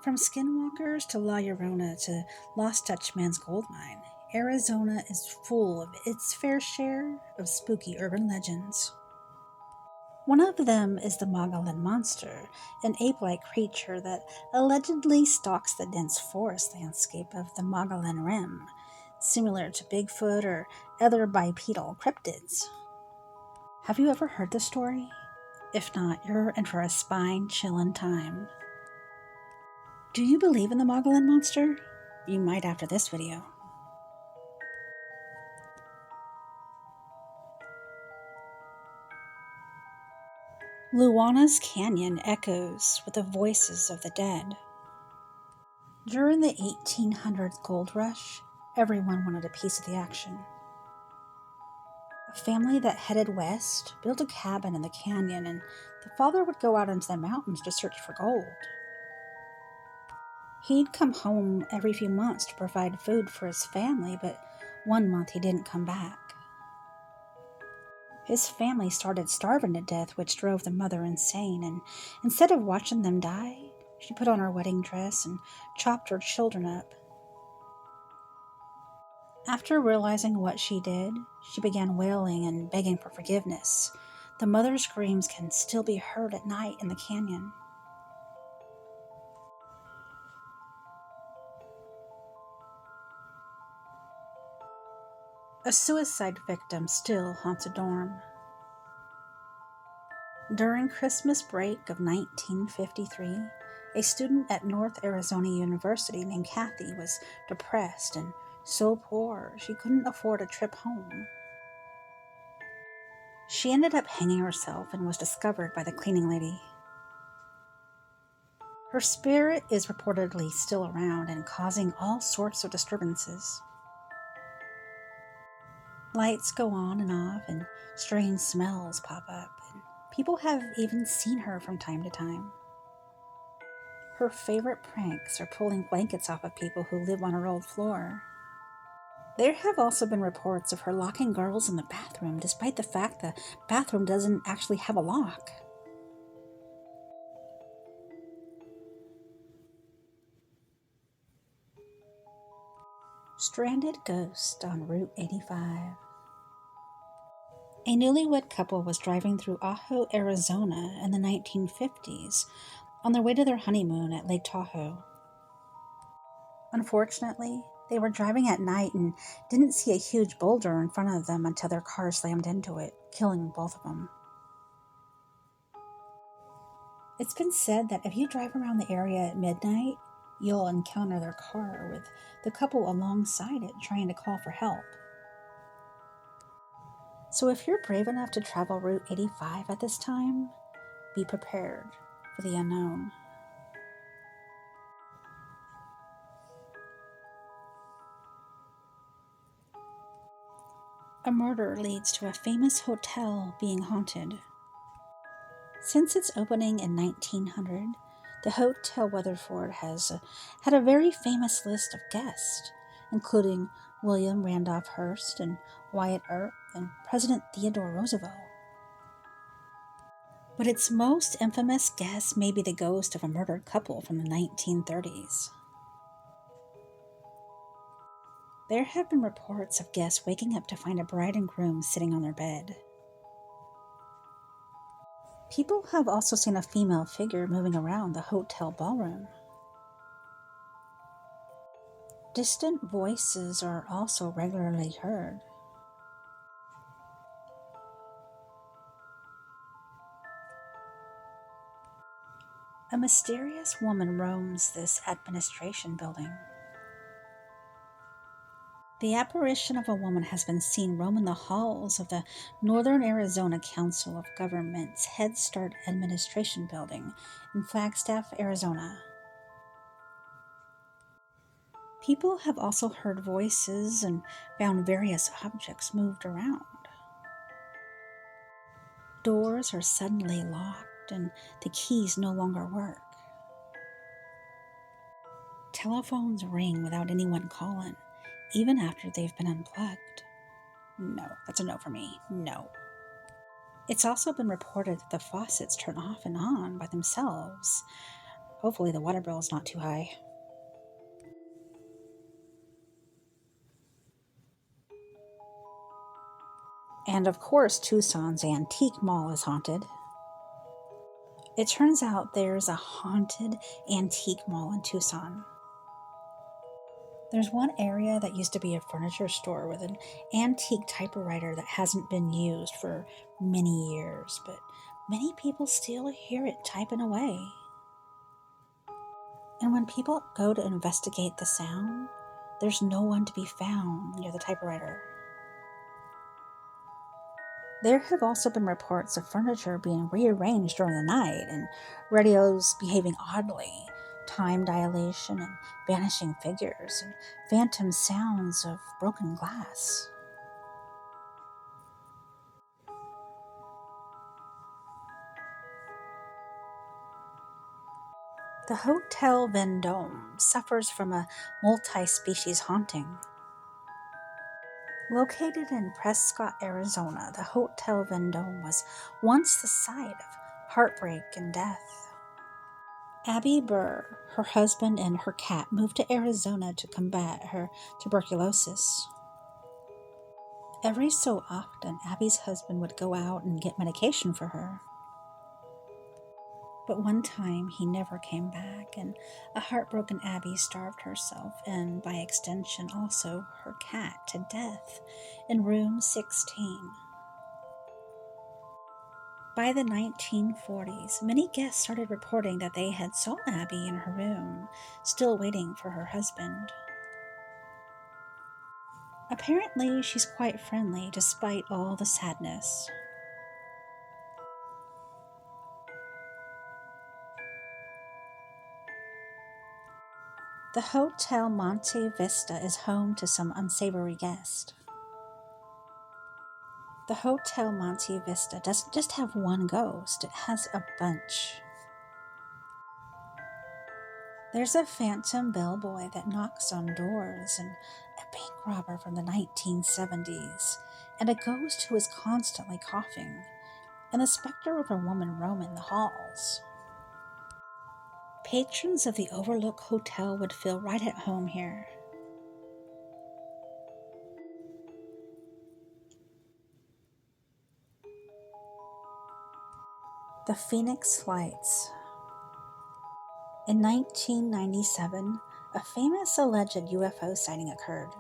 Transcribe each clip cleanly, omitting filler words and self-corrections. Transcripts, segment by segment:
From skinwalkers to La Llorona to Lost Dutch Man's gold mine, Arizona is full of its fair share of spooky urban legends. One of them is the Mogollon Monster, an ape-like creature that allegedly stalks the dense forest landscape of the Mogollon Rim, similar to Bigfoot or other bipedal cryptids. Have you ever heard the story? If not, you're in for a spine-chillin' time. Do you believe in the Mogollon Monster? You might after this video. Luana's Canyon echoes with the voices of the dead. During the 1800s gold rush, everyone wanted a piece of the action. A family that headed west built a cabin in the canyon, and the father would go out into the mountains to search for gold. He'd come home every few months to provide food for his family, but one month he didn't come back. His family started starving to death, which drove the mother insane, and instead of watching them die, she put on her wedding dress and chopped her children up. After realizing what she did, she began wailing and begging for forgiveness. The mother's screams can still be heard at night in the canyon. A suicide victim still haunts a dorm. During Christmas break of 1953, a student at North Arizona University named Kathy was depressed and so poor she couldn't afford a trip home. She ended up hanging herself and was discovered by the cleaning lady. Her spirit is reportedly still around and causing all sorts of disturbances. Lights go on and off and strange smells pop up, and people have even seen her from time to time. Her favorite pranks are pulling blankets off of people who live on her old floor. There have also been reports of her locking girls in the bathroom, despite the fact the bathroom doesn't actually have a lock. Stranded ghost on Route 85. A newlywed couple was driving through Ajo, Arizona in the 1950s on their way to their honeymoon at Lake Tahoe. Unfortunately, they were driving at night and didn't see a huge boulder in front of them until their car slammed into it, killing both of them. It's been said that if you drive around the area at midnight, you'll encounter their car with the couple alongside it trying to call for help. So if you're brave enough to travel Route 85 at this time, be prepared for the unknown. A murder leads to a famous hotel being haunted. Since its opening in 1900, the Hotel Weatherford has had a very famous list of guests, including William Randolph Hearst and Wyatt Earp and President Theodore Roosevelt. But its most infamous guest may be the ghost of a murdered couple from the 1930s. There have been reports of guests waking up to find a bride and groom sitting on their bed. People have also seen a female figure moving around the hotel ballroom. Distant voices are also regularly heard. A mysterious woman roams this administration building. The apparition of a woman has been seen roaming the halls of the Northern Arizona Council of Governments Head Start Administration Building in Flagstaff, Arizona. People have also heard voices and found various objects moved around. Doors are suddenly locked and the keys no longer work. Telephones ring without anyone calling, even after they've been unplugged. No, that's a no for me. No. It's also been reported that the faucets turn off and on by themselves. Hopefully the water bill is not too high. And of course, Tucson's antique mall is haunted. It turns out there's a haunted antique mall in Tucson. There's one area that used to be a furniture store with an antique typewriter that hasn't been used for many years, but many people still hear it typing away. And when people go to investigate the sound, there's no one to be found near the typewriter. There have also been reports of furniture being rearranged during the night and radios behaving oddly, time dilation and vanishing figures, and phantom sounds of broken glass. The Hotel Vendome suffers from a multi-species haunting. Located in Prescott, Arizona, the Hotel Vendome was once the site of heartbreak and death. Abby Burr, her husband, and her cat moved to Arizona to combat her tuberculosis. Every so often, Abby's husband would go out and get medication for her. But one time he never came back, and a heartbroken Abby starved herself and, by extension, also her cat to death in room 16. By the 1940s, many guests started reporting that they had saw Abby in her room, still waiting for her husband. Apparently, she's quite friendly despite all the sadness. The Hotel Monte Vista is home to some unsavory guests. The Hotel Monte Vista doesn't just have one ghost, it has a bunch. There's a phantom bellboy that knocks on doors, and a bank robber from the 1970s, and a ghost who is constantly coughing, and the specter of a woman roaming the halls. Patrons of the Overlook Hotel would feel right at home here. The Phoenix Lights. In 1997, a famous alleged UFO sighting occurred.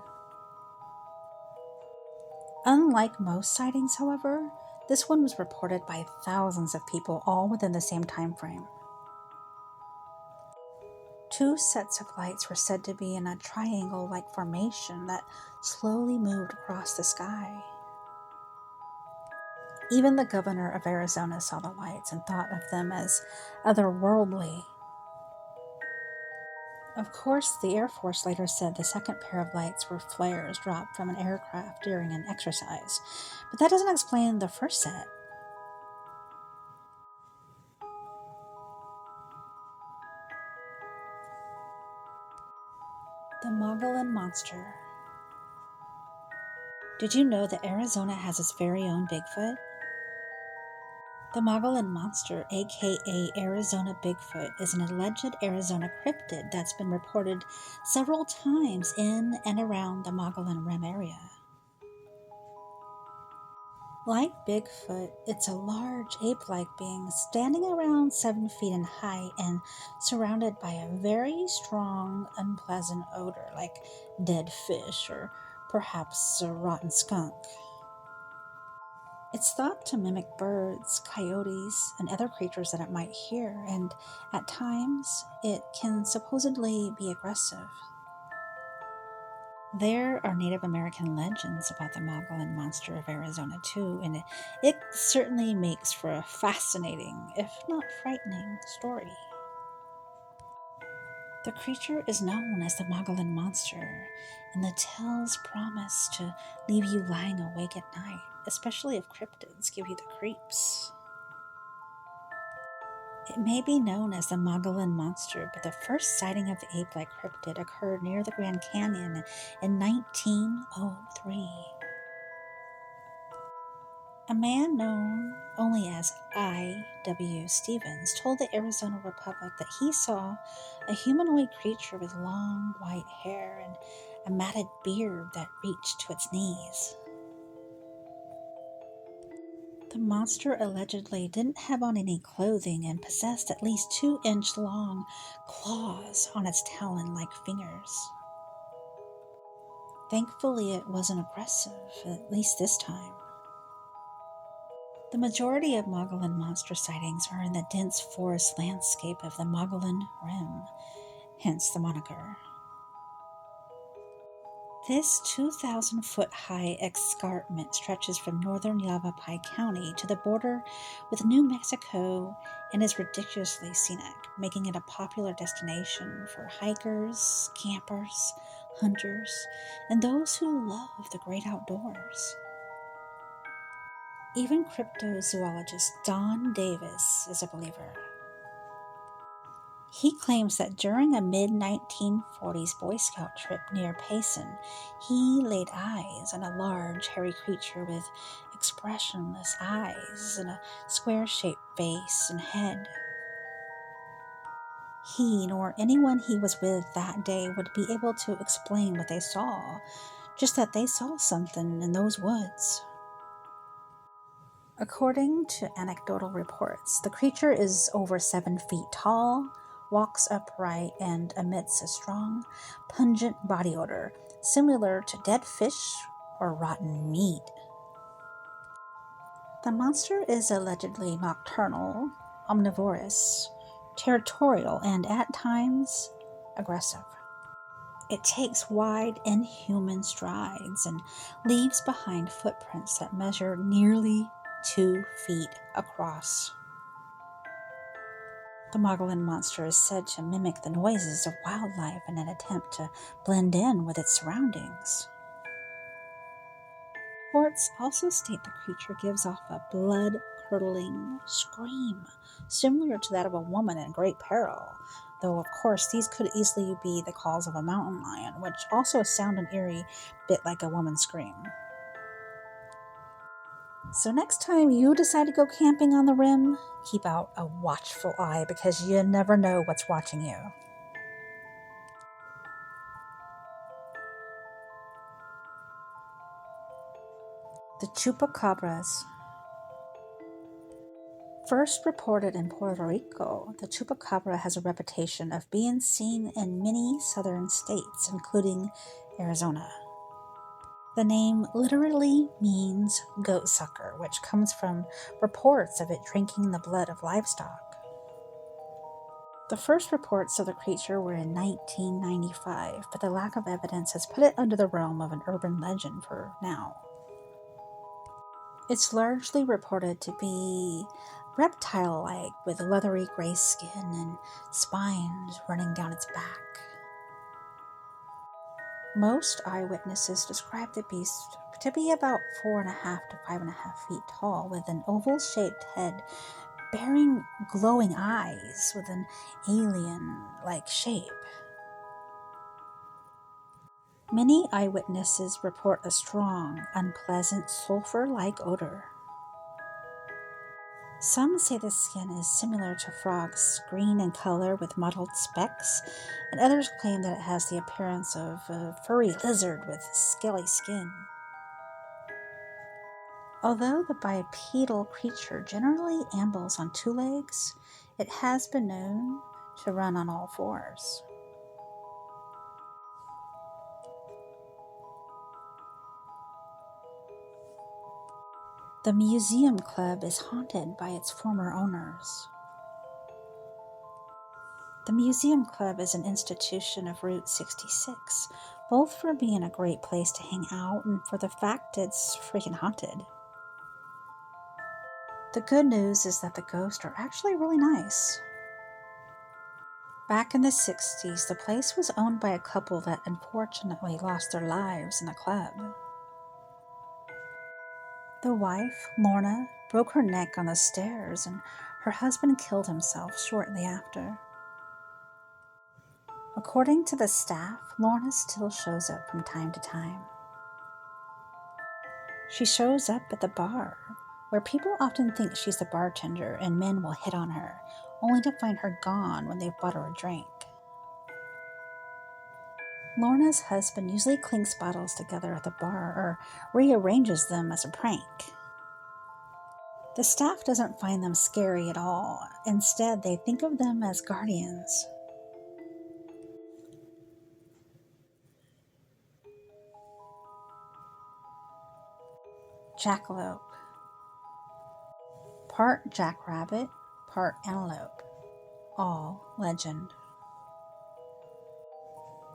Unlike most sightings, however, this one was reported by thousands of people all within the same time frame. Two sets of lights were said to be in a triangle-like formation that slowly moved across the sky. Even the governor of Arizona saw the lights and thought of them as otherworldly. Of course, the Air Force later said the second pair of lights were flares dropped from an aircraft during an exercise, but that doesn't explain the first set. The Mogollon Monster. Did you know that Arizona has its very own Bigfoot? The Mogollon Monster, aka Arizona Bigfoot, is an alleged Arizona cryptid that's been reported several times in and around the Mogollon Rim area. Like Bigfoot, it's a large ape-like being standing around 7 feet in height and surrounded by a very strong, unpleasant odor like dead fish or perhaps a rotten skunk. It's thought to mimic birds, coyotes, and other creatures that it might hear, and at times it can supposedly be aggressive. There are Native American legends about the Mogollon Monster of Arizona too, and it certainly makes for a fascinating, if not frightening, story. The creature is known as the Mogollon Monster, and the tales promise to leave you lying awake at night, especially if cryptids give you the creeps. It may be known as the Mogollon Monster, but the first sighting of the ape-like cryptid occurred near the Grand Canyon in 1903. A man known only as I.W. Stevens told the Arizona Republic that he saw a humanoid creature with long white hair and a matted beard that reached to its knees. The monster allegedly didn't have on any clothing and possessed at least 2-inch long claws on its talon-like fingers. Thankfully, it wasn't aggressive, at least this time. The majority of Mogollon monster sightings are in the dense forest landscape of the Mogollon Rim, hence the moniker. This 2,000-foot-high escarpment stretches from northern Yavapai County to the border with New Mexico and is ridiculously scenic, making it a popular destination for hikers, campers, hunters, and those who love the great outdoors. Even cryptozoologist Don Davis is a believer. He claims that during a mid-1940s Boy Scout trip near Payson, he laid eyes on a large, hairy creature with expressionless eyes and a square-shaped face and head. He nor anyone he was with that day would be able to explain what they saw, just that they saw something in those woods. According to anecdotal reports, the creature is over 7 feet tall, walks upright, and emits a strong, pungent body odor, similar to dead fish or rotten meat. The monster is allegedly nocturnal, omnivorous, territorial, and at times aggressive. It takes wide, inhuman strides and leaves behind footprints that measure nearly 2 feet across. The Mogollon monster is said to mimic the noises of wildlife in an attempt to blend in with its surroundings. Reports also state the creature gives off a blood-curdling scream, similar to that of a woman in great peril, though of course these could easily be the calls of a mountain lion, which also sound an eerie bit like a woman's scream. So next time you decide to go camping on the rim, keep out a watchful eye because you never know what's watching you. The chupacabras. First reported in Puerto Rico, the chupacabra has a reputation of being seen in many southern states, including Arizona. The name literally means goat sucker, which comes from reports of it drinking the blood of livestock. The first reports of the creature were in 1995, but the lack of evidence has put it under the realm of an urban legend for now. It's largely reported to be reptile-like, with leathery gray skin and spines running down its back. Most eyewitnesses describe the beast to be about 4.5 to 5.5 feet tall, with an oval-shaped head bearing glowing eyes with an alien-like shape. Many eyewitnesses report a strong, unpleasant, sulfur-like odor. Some say the skin is similar to frogs, green in color with mottled specks, and others claim that it has the appearance of a furry lizard with scaly skin. Although the bipedal creature generally ambles on 2 legs, it has been known to run on all 4s. The Museum Club is haunted by its former owners. The Museum Club is an institution of Route 66, both for being a great place to hang out and for the fact it's freaking haunted. The good news is that the ghosts are actually really nice. Back in the 60s, the place was owned by a couple that unfortunately lost their lives in the club. The wife, Lorna, broke her neck on the stairs, and her husband killed himself shortly after. According to the staff, Lorna still shows up from time to time. She shows up at the bar, where people often think she's the bartender and men will hit on her, only to find her gone when they've bought her a drink. Lorna's husband usually clinks bottles together at the bar or rearranges them as a prank. The staff doesn't find them scary at all. Instead, they think of them as guardians. Jackalope. Part jackrabbit, part antelope. All legend.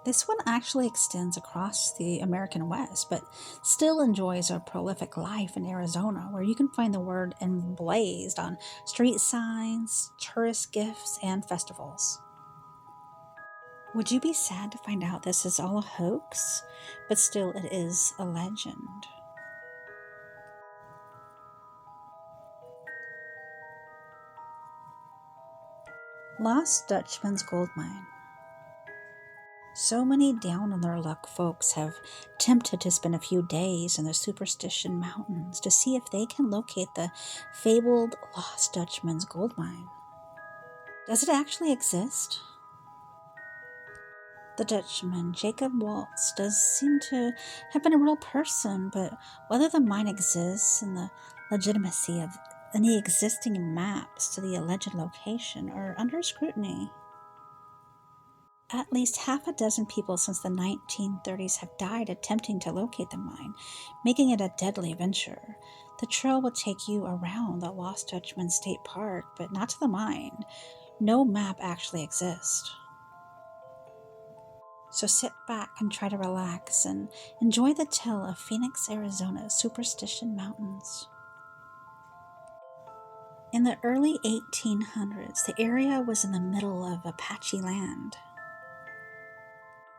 This one actually extends across the American West, but still enjoys a prolific life in Arizona, where you can find the word emblazed on street signs, tourist gifts, and festivals. Would you be sad to find out this is all a hoax? But still, it is a legend. Lost Dutchman's Gold Mine. So many down on their luck folks have tempted to spend a few days in the Superstition Mountains to see if they can locate the fabled Lost Dutchman's Gold Mine. Does it actually exist? The Dutchman, Jacob Waltz, does seem to have been a real person, but whether the mine exists and the legitimacy of any existing maps to the alleged location are under scrutiny. At least half a dozen people since the 1930s have died attempting to locate the mine, making it a deadly venture. The trail will take you around the Lost Dutchman State Park, but not to the mine. No map actually exists. So sit back and try to relax and enjoy the tale of Phoenix, Arizona's Superstition Mountains. In the early 1800s, the area was in the middle of Apache land.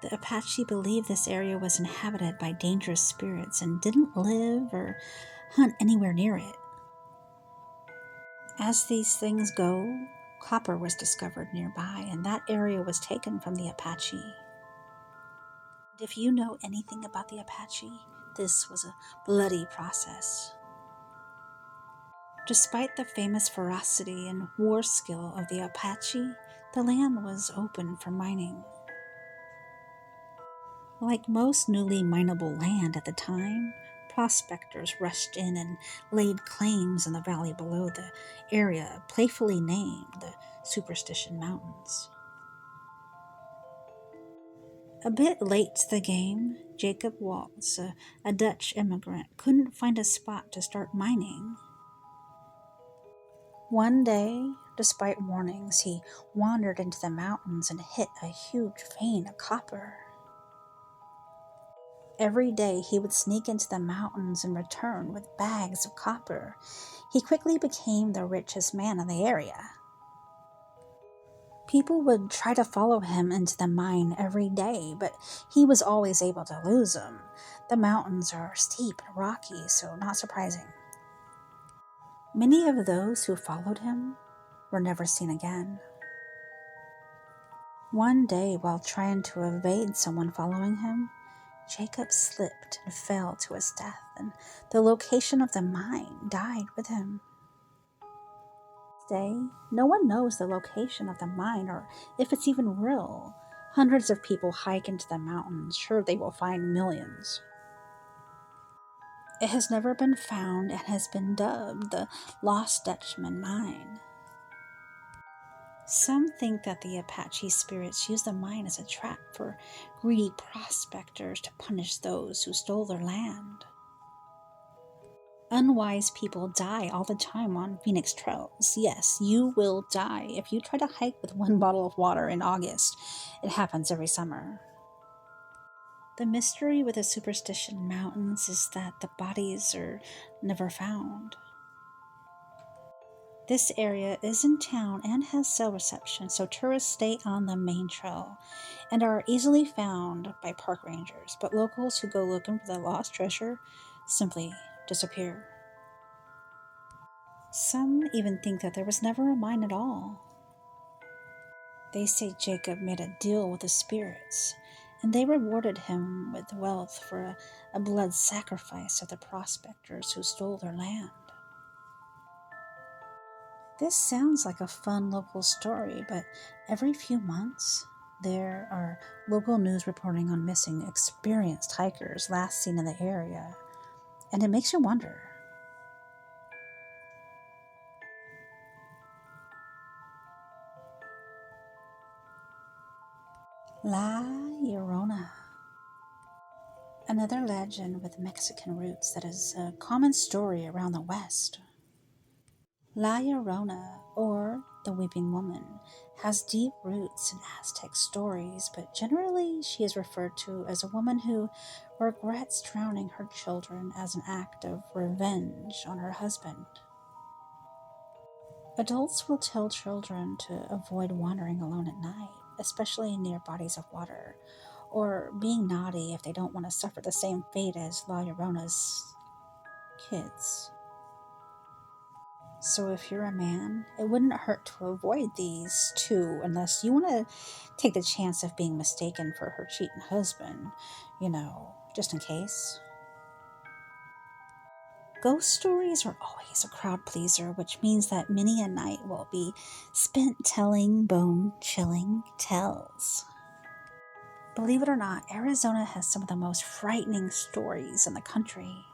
The Apache believed this area was inhabited by dangerous spirits and didn't live or hunt anywhere near it. As these things go, copper was discovered nearby, and that area was taken from the Apache. If you know anything about the Apache, this was a bloody process. Despite the famous ferocity and war skill of the Apache, the land was open for mining. Like most newly mineable land at the time, prospectors rushed in and laid claims in the valley below the area playfully named the Superstition Mountains. A bit late to the game, Jacob Waltz, a Dutch immigrant, couldn't find a spot to start mining. One day, despite warnings, he wandered into the mountains and hit a huge vein of copper. Every day he would sneak into the mountains and return with bags of copper. He quickly became the richest man in the area. People would try to follow him into the mine every day, but he was always able to lose them. The mountains are steep and rocky, so not surprising. Many of those who followed him were never seen again. One day, while trying to evade someone following him, Jacob slipped and fell to his death, and the location of the mine died with him. Today, no one knows the location of the mine or if it's even real. Hundreds of people hike into the mountains, sure they will find millions. It has never been found and has been dubbed the Lost Dutchman Mine. Some think that the Apache spirits use the mine as a trap for greedy prospectors to punish those who stole their land. Unwise people die all the time on Phoenix trails. Yes, you will die if you try to hike with one bottle of water in August. It happens every summer. The mystery with the Superstition Mountains is that the bodies are never found. This area is in town and has cell reception, so tourists stay on the main trail and are easily found by park rangers, but locals who go looking for the lost treasure simply disappear. Some even think that there was never a mine at all. They say Jacob made a deal with the spirits, and they rewarded him with wealth for a blood sacrifice of the prospectors who stole their land. This sounds like a fun local story, but every few months there are local news reporting on missing experienced hikers last seen in the area, and it makes you wonder. La Llorona. Another legend with Mexican roots that is a common story around the West. La Llorona, or the Weeping Woman, has deep roots in Aztec stories, but generally she is referred to as a woman who regrets drowning her children as an act of revenge on her husband. Adults will tell children to avoid wandering alone at night, especially near bodies of water, or being naughty if they don't want to suffer the same fate as La Llorona's kids. So if you're a man, it wouldn't hurt to avoid these two unless you want to take the chance of being mistaken for her cheating husband, just in case. Ghost stories are always a crowd pleaser, which means that many a night will be spent telling bone-chilling tales. Believe it or not, Arizona has some of the most frightening stories in the country.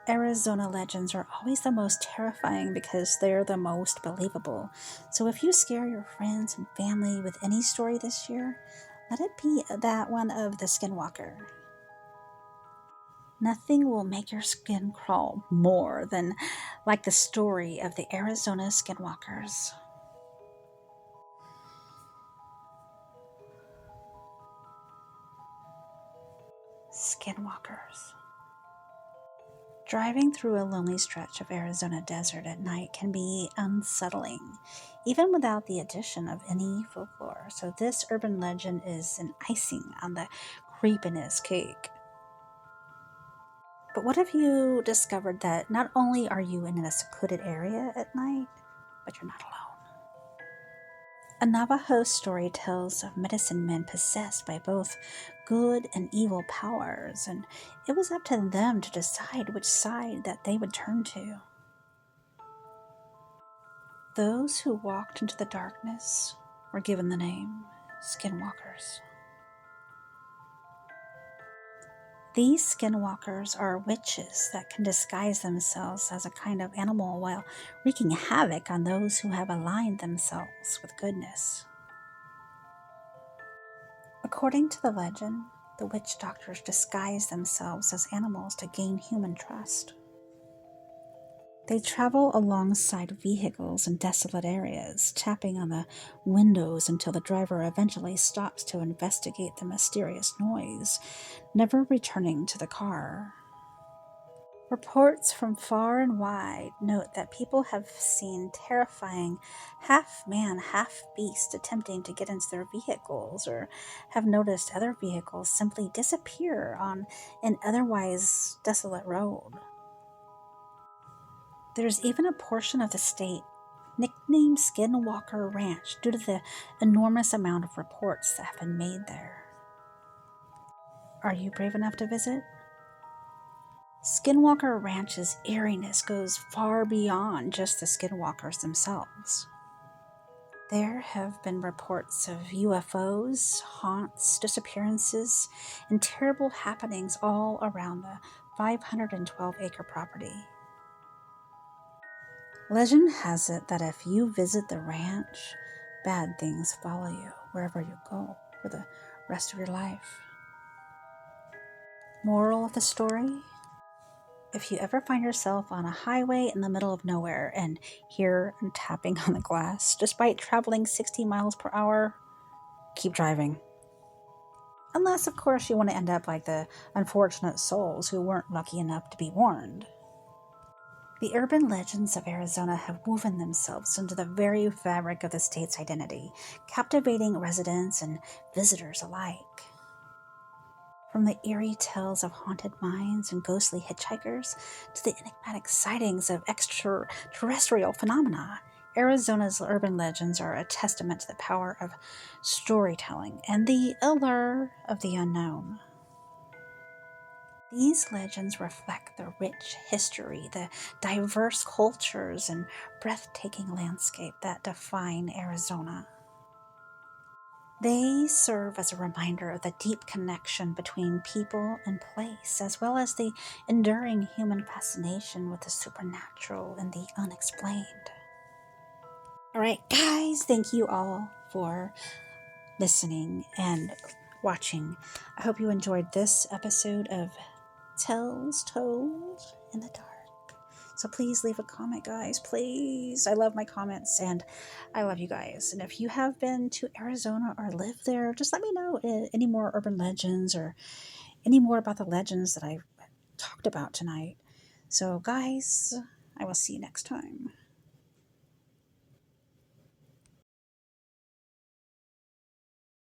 Arizona legends are always the most terrifying because they're the most believable. So if you scare your friends and family with any story this year, let it be that one of the skinwalker. Nothing will make your skin crawl more than like the story of the Arizona skinwalkers. Skinwalkers. Driving through a lonely stretch of Arizona desert at night can be unsettling, even without the addition of any folklore. So this urban legend is an icing on the creepiness cake. But what if you discovered that not only are you in a secluded area at night, but you're not alone? A Navajo story tells of medicine men possessed by both good and evil powers, and it was up to them to decide which side that they would turn to. Those who walked into the darkness were given the name skinwalkers. These skinwalkers are witches that can disguise themselves as a kind of animal while wreaking havoc on those who have aligned themselves with goodness. According to the legend, the witch doctors disguise themselves as animals to gain human trust. They travel alongside vehicles in desolate areas, tapping on the windows until the driver eventually stops to investigate the mysterious noise, never returning to the car. Reports from far and wide note that people have seen terrifying half-man, half-beast attempting to get into their vehicles, or have noticed other vehicles simply disappear on an otherwise desolate road. There's even a portion of the state nicknamed Skinwalker Ranch due to the enormous amount of reports that have been made there. Are you brave enough to visit? Skinwalker Ranch's eeriness goes far beyond just the skinwalkers themselves. There have been reports of UFOs, haunts, disappearances, and terrible happenings all around the 512-acre property. Legend has it that if you visit the ranch, bad things follow you wherever you go for the rest of your life. Moral of the story? If you ever find yourself on a highway in the middle of nowhere and hear tapping on the glass, despite traveling 60 miles per hour, keep driving. Unless, of course, you want to end up like the unfortunate souls who weren't lucky enough to be warned. The urban legends of Arizona have woven themselves into the very fabric of the state's identity, captivating residents and visitors alike. From the eerie tales of haunted mines and ghostly hitchhikers to the enigmatic sightings of extraterrestrial phenomena, Arizona's urban legends are a testament to the power of storytelling and the allure of the unknown. These legends reflect the rich history, the diverse cultures, and breathtaking landscape that define Arizona. They serve as a reminder of the deep connection between people and place, as well as the enduring human fascination with the supernatural and the unexplained. All right, guys, thank you all for listening and watching. I hope you enjoyed this episode of Tales Told in the Dark. So please leave a comment, guys. Please. I love my comments and I love you guys. And if you have been to Arizona or live there, just let me know any more urban legends or any more about the legends that I talked about tonight. So, guys, I will see you next time.